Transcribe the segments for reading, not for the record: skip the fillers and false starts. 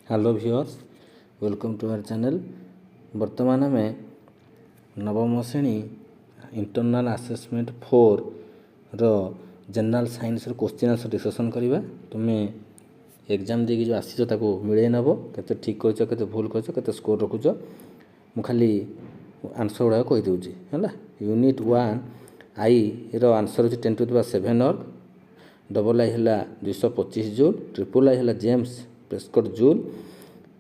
Hello viewers, welcome to our channel. वर्तमान आम नवम श्रेणी इंटरनल असेसमेंट 4 रो जनरल साइंस रो क्वेश्चन आंसर डिस्कसन करवा। तुम्हें एग्जाम देकी जो आसी मिले नब के ठीक कर भूल कर स्कोर रखुच। मु खाली आंसर गुड़ा कहीदे है। यूनिट 1 आई रो आंसर हो 10⁻7 अर्ग, डबल आई है 225 जूल, ट्रिपल आई है जेम्स प्रेस्कट जूल।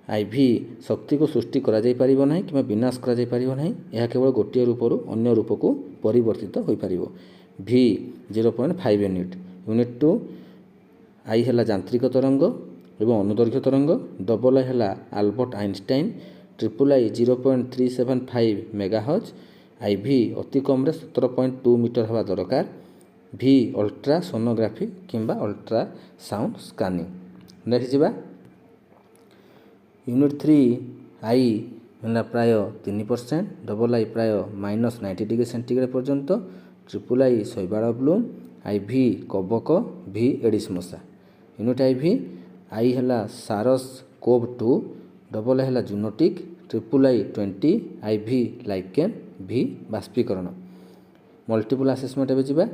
आईवी शक्ति को सृष्टि करा जाई परिबो नहीं कि विनाश करा जाई परिबो नहीं, यह केवल गोटे रूपरू अन्य रूप को परिवर्तित हो पारिबो। भी 0.5 यूनिट। यूनिट 2 आई है यांत्रिक तरंग एवं अनुदैर्घ्य तरंग, डबल आई है Albert Einstein, triple I 0.375 megahertz. I V अति कम 17.2 मीटर हवा दरकार। भी अल्ट्रा सोनोग्राफी किंबा अल्ट्रा साउंड स्कानिंग। नेक्स्ट जावा यूनिट 3 आई है प्राय 3%, डबल आई प्राय -90 डिग्री सेंटीग्रेड पर्यंत, ट्रिपल आई शैवाल ब्लूम, आई भी कबक, भी एडिस मशा। यूनिट आई है सारस कोव 2, डबल आई है जूनोटिक, ट्रिपल आई 20, आई भी लाइकेन, भी बाष्पीकरण। मल्टीपल आसेसमेंट ए जा।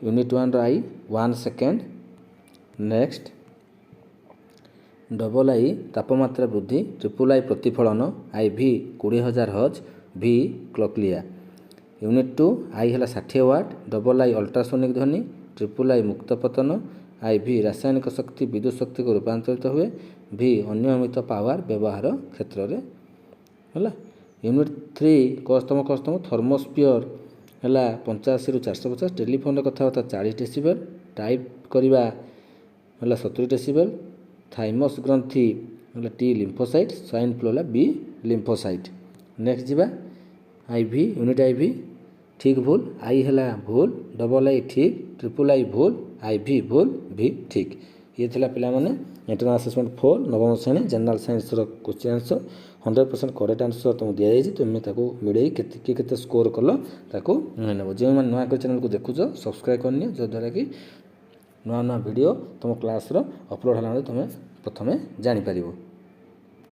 Unit 1 I 1 second. Next double I तापमात्रा वृद्धि, ट्रिपल आई प्रतिफलन, आई भी 20,000 हर्ज, भी क्लकलिया। यूनिट 2 आई है 60 वाट, डबल आई अल्ट्रासोनिक ध्वनि, ट्रिपल आई मुक्त पतन, आई भी रासायनिक शक्ति विद्युत शक्ति को रूपांतरित हुए, भी अनियमित पावर व्यवहार क्षेत्र में है। यूनिट 3 कस्तम थर्मोस्फियर है 85 ରୁ 450, टेलीफोन कथबार्ता 40 डेसिबल, टाइप करवा है 70 डेसिबल, थाइमस ग्रंथि है टी लिम्फोसाइट, स्वाइन फ्लू है बी लिम्फोसाइट। नेक्स्ट जावा आई भी यूनिट आई भी ठीक भूल, आई है भूल, डबल आई ठीक, ट्रिपल आई भूल, आई भी भूल, भी ठीक। ये थिला पिला माने इंटरनल असेसमेंट 4 नवम श्रेणी जनरल साइंस रो क्वेश्चन आंसर। 100% करेक्ट आंसर तुमको दिया जाए। तुम्हें ताको मिले के स्कोर कल ताको नब। जो मैंने नुआ चैनल को देखुच सब्सक्राइब करनी, जद्वारा कि नुआ नुआ वीडियो तुम क्लास अपलोड होला तुम्हें प्रथमे जानी पारिबो।